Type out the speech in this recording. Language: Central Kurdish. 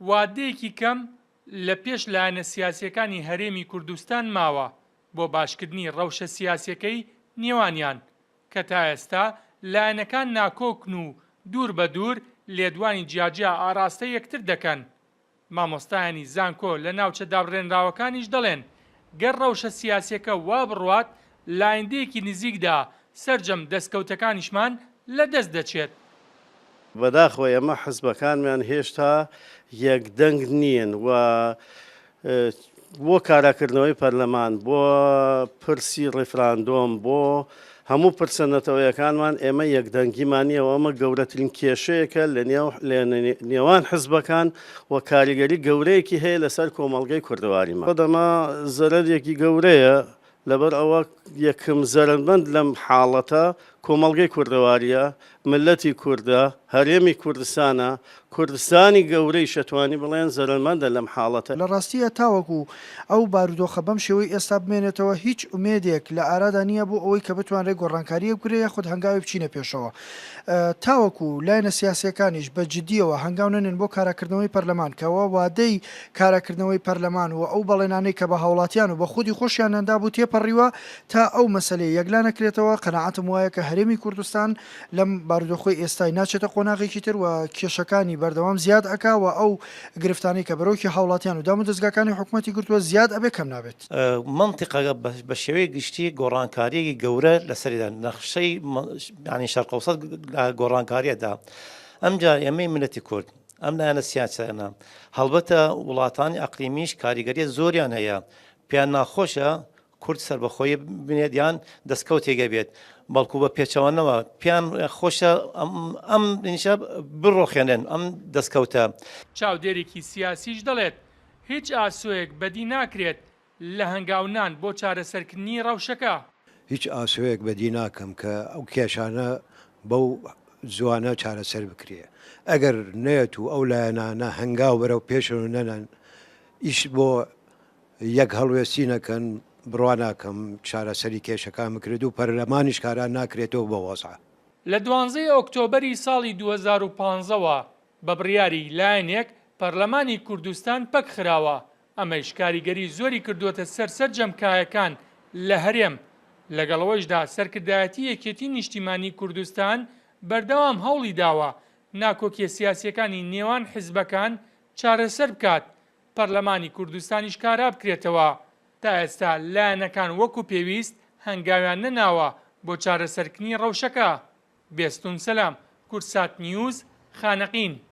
وادەیەکی کەم لە پێش لایەنە سیاسیەکانی هەرێمی کوردستان ماوە بۆ باشکردنی ڕەوشە سیاسیەکەی نێوانیان کە تا ئێستا لایەنەکان ناکۆکن و دوور بە دوور لێدوانی جیاجیا ئاراستە یەکتر دەکەن. مامۆستایانی زانکۆ لە ناوچە دابڕێنراوەکانیش دەڵێن گەر ڕەوشە سیاسیەکە وا بڕوات لایەندەیەکی نزیکدا سەرجەم دەستکەوتەکانیشمان لە دەست دەچێت. بەداخەوە ئێمە حزبەکانمان هێشتا یەکدەنگ نیین و بۆ کاراکردنەوەی پەرلەمان بۆ پرسی ڕێفراندۆم بۆ هەموو پرسەنەتەوەیەکانمان ئێمە یەکدەنگیمان نییەوە. ئەمە گەورەترین کێشەیەکە لە نێوان حزبەکان و کاریگەری گەورەیەکی هەیە لەسەر کۆمەڵگەی کوردەواریمان. خۆدەما زەرەرێکی گەورەیە لەبەر ئەوە یەکم زەرمەند لەم حاڵەتە کۆمەڵگەی کوردەواریە، ملەتی کووردە، هەرێمی کوردستانە، کوردستانی گەورەی شەتوانی بڵێن زەرمەندە لەم حاڵەتە. لە ڕاستیە تاوەکو ئەو بارودۆخە بەم شێوەی ئێستا بمێنێتەوە هیچ ئومێدێک لە ئارادا نییە بۆ ئەوەی کە بتوانرێت گۆڕانکاریە بکرێت یاخود هەنگاوی بچینە پێشەوە. تاوەکو لایەنە سیاسیەکانیش بە جددیەوە هەنگاو نەنێن بۆ کاراکردنەوەی پەرلەمان کەەوە وادەی کاراکردنەوەی پەرلەمان و ئەو بەڵێنانەی کە بە هاوڵاتیان و بە خودی خۆشیان هەندا بوو تێپەڕیوە تا ئەو مەسلەی یەکلا نەکرێتەوە. قەناعەتم وایە کە هەرێمی کوردستان لەم بارودۆخۆی ئێستای ناچێتە قۆناغێکی تر و کێشەکانی بەردەوام زیاد ئەکا و ئەو گرفتانەی کە بەرەوکی هاوڵاتیان و دام و دەستگاکانی حکوومەتی گرتووە زیاد ئەبێ کەم نابێت. منطقە بە شێوەیە گشتی گۆڕانکاریەکی گەورە لەسەریدا نەخشەی ینی شەرقەوسەد لە گۆڕانکاریەدا. ئەمجا ئێمەی ملەتی کورد ئەم لایەنە سیاسەیانە هەڵبەتە وڵاتانی ئەقلیمیش کاریگەریە زۆریان هەیە پێیان ناخۆشە کورد سەربەخۆیی بنێت یان دەستکەوتێگە بێت بەڵکو بە پێچەوانەوە پێیان خۆشە ئەم نیشە بڕۆخێنن ئەم دەستکەوتە. چاودێرێکی سیاسیش دەڵێت هیچ ئاسوەیەک بەدی ناکرێت لە هەنگاونان بۆ چارەسەرکردنی ڕەوشەکە. هیچ ئاسوەیەک بەدی ناکەم کە ئەو کێشانە بەو زوانە چارەسەر بکرێ. ئەگەر نێت و ئەو لایەنانە هەنگاو بەرەو پێشن و نەنەن ئیش بۆ یەک هەڵوێستی نەکەن بڕوا ناکەم چارەسەری کێشەکان بکرێت و پەرلەمانیش کاران ناکرێتەوە بە وەسع. لە 12 ئۆکتۆبەری ساڵی 2015ەوە بە بڕیاری لایەنێک پەرلەمانی کوردستان پەک خراوە. ئەمەش کاریگەری زۆری کردووەتە سەرجەمکایەکان لە هەرێم. لەگەڵەوەشدا سەرکردایەتی یەکێتی نیشتیمانی کوردستان بەردەوام هەوڵی داوە ناکۆکیە سیاسیەکانی نێوان حیزبەکان چارەسەر بکات پەرلەمانی کوردستانیش کارا بکرێتەوە. تا ئێستا لایەنەکان وەکو پێویست هەنگاویان نەناوە بۆ چارەسەرکردنی ڕەوشەکە. بێستون سەلام، کورسات نیوز، خانەقین.